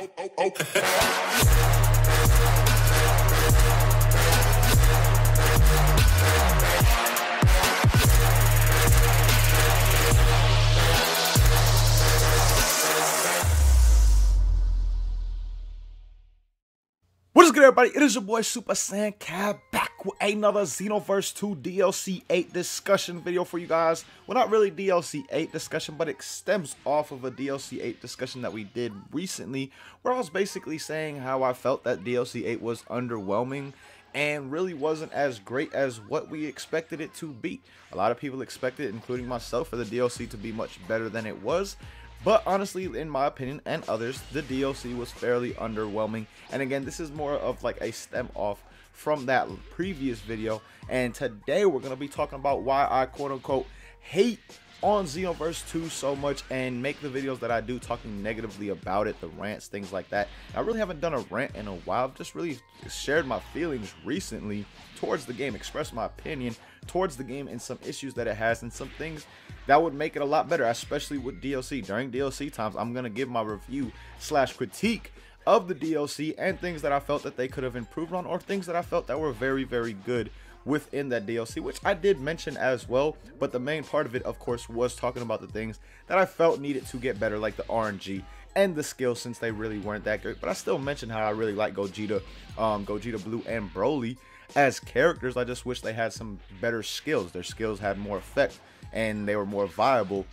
What is good, everybody? It is your boy Super Saiyan Cab back with another Xenoverse 2 DLC 8 discussion video for you guys. Well, not really DLC 8 discussion, but it stems off of a DLC 8 discussion that we did recently, where I was basically saying how I felt that DLC 8 was underwhelming and really wasn't as great as what we expected it to be. A lot of people expected, including myself, for the DLC to be much better than it was. But honestly, in my opinion and others, the DLC was fairly underwhelming. And again, this is more of like a stem off from that previous video. And today we're going to be talking about why I quote unquote hate on Xenoverse 2 so much and make the videos that I do talking negatively about it, the rants, things like that. And I really haven't done a rant in a while. I've just really shared my feelings recently towards the game, expressed my opinion towards the game and some issues that it has and some things that would make it a lot better, especially with DLC. During DLC times, I'm going to give my review / critique of the DLC and things that I felt that they could have improved on, or things that I felt that were very, very good within that DLC, which I did mention as well. But the main part of it, of course, was talking about the things that I felt needed to get better, like the RNG and the skills, since they really weren't that great. But I still mentioned how I really like Gogeta, Gogeta Blue and Broly as characters. I just wish they had some better skills. Their skills had more effect and they were more viable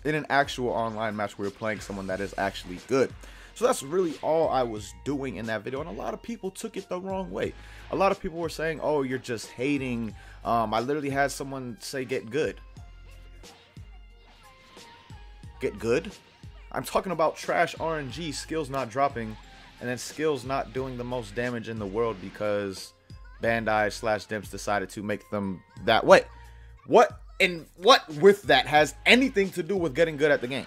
in an actual online match where you're playing someone that is actually good. So that's really all I was doing in that video, and a lot of people took it the wrong way. A lot of people were saying, oh, you're just hating. I literally had someone say get good. Get good? I'm talking about trash RNG, skills not dropping, and then skills not doing the most damage in the world because Bandai / Dimps decided to make them that way. What with that has anything to do with getting good at the game?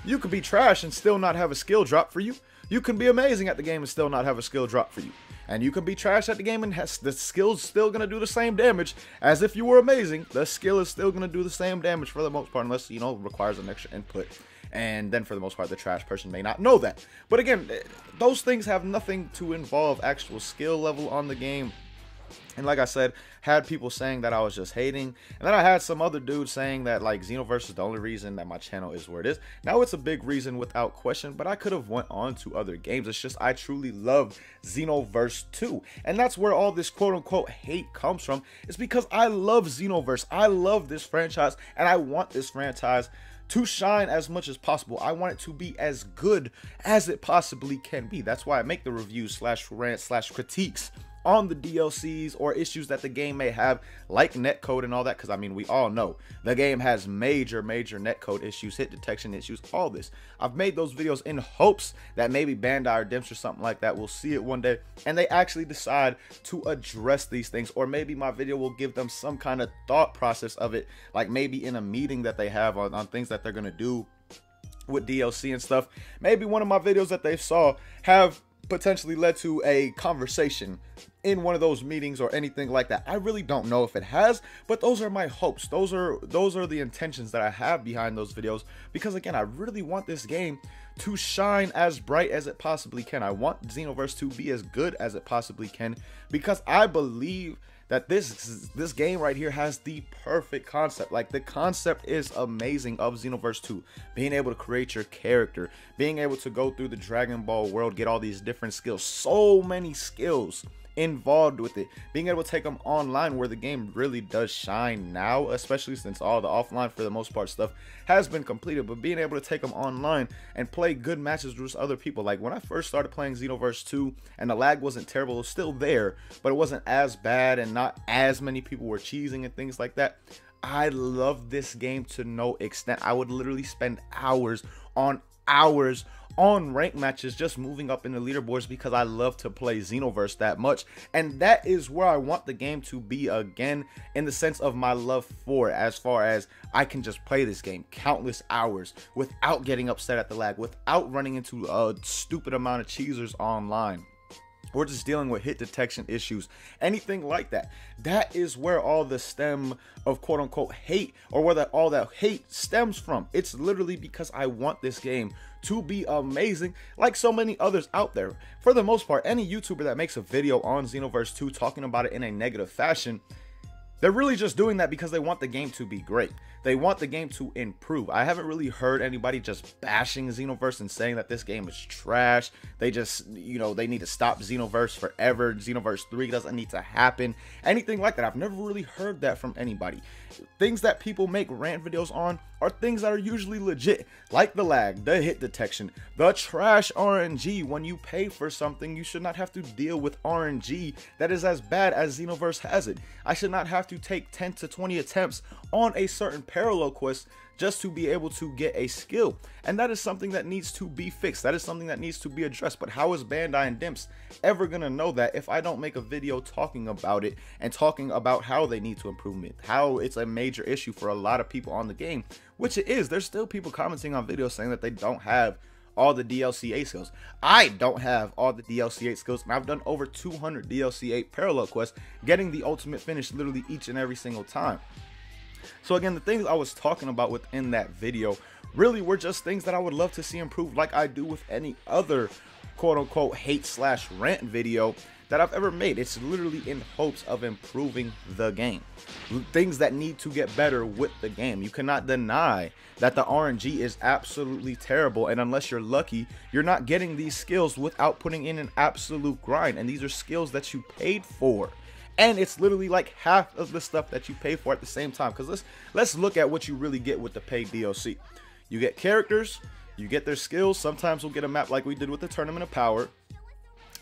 You could be trash and still not have a skill drop for you. You can be amazing at the game and still not have a skill drop for you. And you can be trash at the game and the skill's still going to do the same damage as if you were amazing. The skill is still going to do the same damage for the most part, unless, you know, requires an extra input. And then for the most part, the trash person may not know that. But again, those things have nothing to involve actual skill level on the game. And like I said, had people saying that I was just hating. And then I had some other dudes saying that like Xenoverse is the only reason that my channel is where it is. Now it's a big reason without question, but I could have went on to other games. It's just I truly love Xenoverse 2. And that's where all this quote unquote hate comes from. It's because I love Xenoverse. I love this franchise and I want this franchise to shine as much as possible. I want it to be as good as it possibly can be. That's why I make the reviews / rants / critiques on the DLCs or issues that the game may have, like netcode and all that, because I mean, we all know the game has major netcode issues, hit detection issues, all this. I've made those videos in hopes that maybe Bandai or Dimps or something like that will see it one day and they actually decide to address these things, or maybe my video will give them some kind of thought process of it, like maybe in a meeting that they have on things that they're gonna do with DLC and stuff. Maybe one of my videos that they saw have potentially led to a conversation in one of those meetings or anything like that. I really don't know if it has, but those are my hopes. Those are the intentions that I have behind those videos, because again, I really want this game to shine as bright as it possibly can. I want Xenoverse to be as good as it possibly can, because I believe that this game right here has the perfect concept. Like, the concept is amazing of Xenoverse 2. Being able to create your character, being able to go through the Dragon Ball world, get all these different skills, so many skills involved with it, being able to take them online where the game really does shine now, especially since all the offline for the most part stuff has been completed, but being able to take them online and play good matches with other people. Like when I first started playing Xenoverse 2 and the lag wasn't terrible, it was still there, but it wasn't as bad and not as many people were cheesing and things like that. I love this game to no extent. I would literally spend hours on rank matches just moving up in the leaderboards because I love to play Xenoverse that much. And that is where I want the game to be again, in the sense of my love for it, as far as I can just play this game countless hours without getting upset at the lag, without running into a stupid amount of cheesers online. we're just dealing with hit detection issues, anything like that. That is where all the stem of quote unquote hate, or where all that hate stems from. It's literally because I want this game to be amazing, like so many others out there. For the most part, any YouTuber that makes a video on Xenoverse 2 talking about it in a negative fashion, they're really just doing that because they want the game to be great. They want the game to improve. I haven't really heard anybody just bashing Xenoverse and saying that this game is trash. They just, you know, they need to stop Xenoverse forever. Xenoverse 3 doesn't need to happen. Anything like that. I've never really heard that from anybody. Things that people make rant videos on are things that are usually legit, like the lag, the hit detection, the trash RNG. When you pay for something, you should not have to deal with RNG that is as bad as Xenoverse has it. I should not have to take 10 to 20 attempts on a certain parallel quest just to be able to get a skill, and that is something that needs to be fixed. That is something that needs to be addressed. But how is Bandai and Dimps ever gonna know that if I don't make a video talking about it and talking about how they need to improve it, how it's a major issue for a lot of people on the game, which it is. There's still people commenting on videos saying that they don't have all the DLC 8 skills. I don't have all the DLC 8 skills, and I've done over 200 DLC 8 parallel quests, getting the ultimate finish literally each and every single time. So again, the things I was talking about within that video really were just things that I would love to see improved, like I do with any other quote unquote hate slash rant video that I've ever made. It's literally in hopes of improving the game. Things that need to get better with the game. You cannot deny that the RNG is absolutely terrible, and unless you're lucky, you're not getting these skills without putting in an absolute grind, and these are skills that you paid for. And it's literally like half of the stuff that you pay for at the same time. Because let's look at what you really get with the paid DLC. You get characters, you get their skills. Sometimes we'll get a map like we did with the Tournament of Power,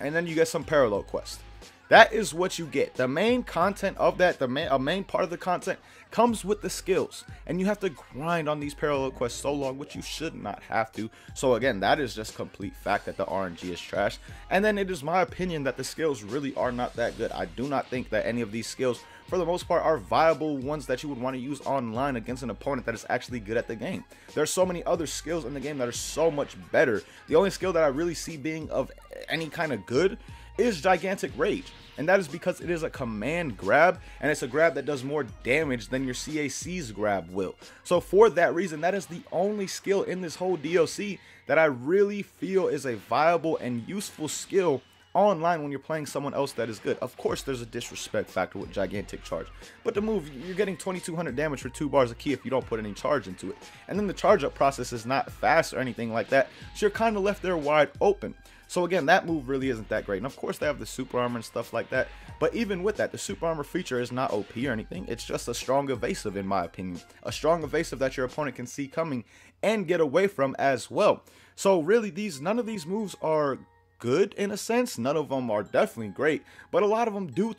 and then you get some parallel quests. That is what you get. The main content of that, a main part of the content comes with the skills, and you have to grind on these parallel quests so long, which you should not have to. So again, that is just complete fact that the RNG is trash. And then it is my opinion that the skills really are not that good. I do not think that any of these skills, for the most part, are viable ones that you would want to use online against an opponent that is actually good at the game. There's so many other skills in the game that are so much better. The only skill that I really see being of any kind of good is Gigantic Rage, and that is because it is a command grab, and it's a grab that does more damage than your CAC's grab will. So for that reason, that is the only skill in this whole DLC that I really feel is a viable and useful skill online when you're playing someone else that is good. Of course, there's a disrespect factor with Gigantic Charge, but the move, you're getting 2200 damage for 2 bars of ki if you don't put any charge into it, and then the charge up process is not fast or anything like that, so you're kind of left there wide open. So again, that move really isn't that great. And of course they have the super armor and stuff like that, but even with that, the super armor feature is not OP or anything. It's just a strong evasive, in my opinion, a strong evasive that your opponent can see coming and get away from as well. So really, none of these moves are good in a sense. None of them are definitely great, but a lot of them do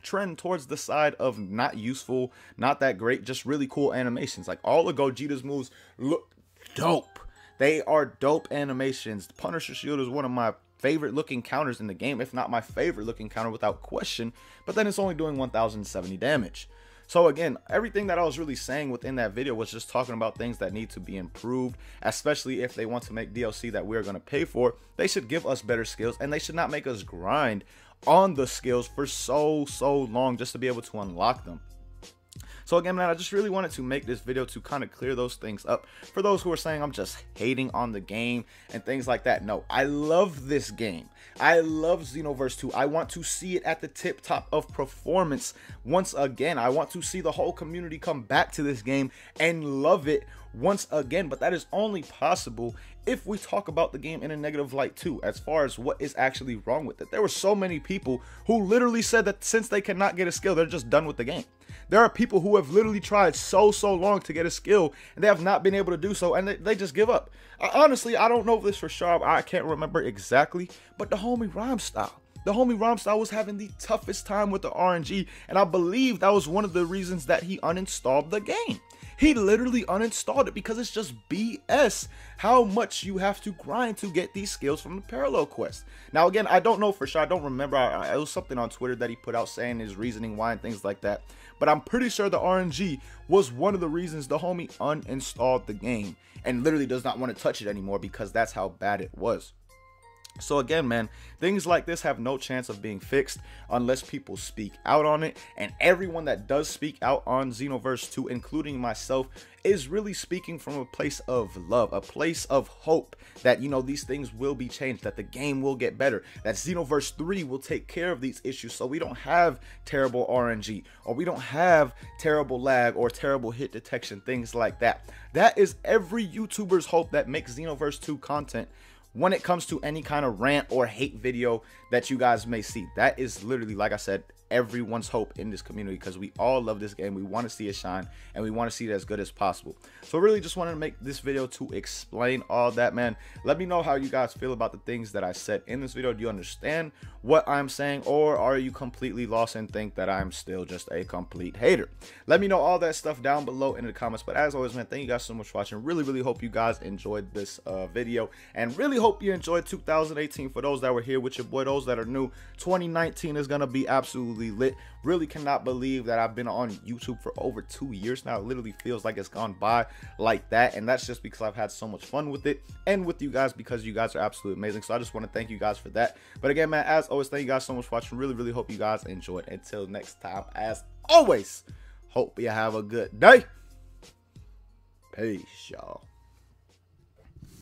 trend towards the side of not useful, not that great, just really cool animations. Like all of Gogeta's moves look dope. They are dope animations. The Punisher Shield is one of my favorite looking counters in the game, if not my favorite looking counter without question, but then it's only doing 1070 damage. So again, everything that I was really saying within that video was just talking about things that need to be improved, especially if they want to make DLC that we're going to pay for. They should give us better skills, and they should not make us grind on the skills for so long just to be able to unlock them. So again, man, I just really wanted to make this video to kind of clear those things up for those who are saying I'm just hating on the game and things like that. No, I love this game. I love Xenoverse 2. I want to see it at the tip top of performance once again. I want to see the whole community come back to this game and love it once again, but that is only possible if we talk about the game in a negative light too, as far as what is actually wrong with it. There were so many people who literally said that since they cannot get a skill, they're just done with the game. There are people who have literally tried so long to get a skill, and they have not been able to do so, and they just give up. Honestly, I don't know this for sure. I can't remember exactly, but the homie Rhymestyle. The homie Rhymestyle was having the toughest time with the RNG, and I believe that was one of the reasons that he uninstalled the game. He literally uninstalled it because it's just BS how much you have to grind to get these skills from the parallel quest. Now again, I don't know for sure. I don't remember. It was something on Twitter that he put out saying his reasoning why and things like that. But I'm pretty sure the RNG was one of the reasons the homie uninstalled the game and literally does not want to touch it anymore because that's how bad it was. So again, man, things like this have no chance of being fixed unless people speak out on it. And everyone that does speak out on Xenoverse 2, including myself, is really speaking from a place of love, a place of hope that, you know, these things will be changed, that the game will get better, that Xenoverse 3 will take care of these issues so we don't have terrible RNG, or we don't have terrible lag or terrible hit detection, things like that. That is every YouTuber's hope that makes Xenoverse 2 content when it comes to any kind of rant or hate video that you guys may see. That is literally, like I said, everyone's hope in this community, because we all love this game. We want to see it shine, and we want to see it as good as possible. So really just wanted to make this video to explain all that, man. Let me know how you guys feel about the things that I said in this video. Do you understand what I'm saying, or are you completely lost and think that I'm still just a complete hater? Let me know all that stuff down below in the comments. But as always, man, thank you guys so much for watching. Really hope you guys enjoyed this video, and really hope you enjoyed 2018. For those that were here with your boy, those that are new, 2019 is gonna be absolutely lit. Really cannot believe that I've been on YouTube for over 2 years now. It literally feels like it's gone by like that, and that's just because I've had so much fun with it and with you guys, because you guys are absolutely amazing. So I just want to thank you guys for that. But again, man, as always, thank you guys so much for watching. Really hope you guys enjoyed. Until next time, as always, hope you have a good day. Peace, y'all.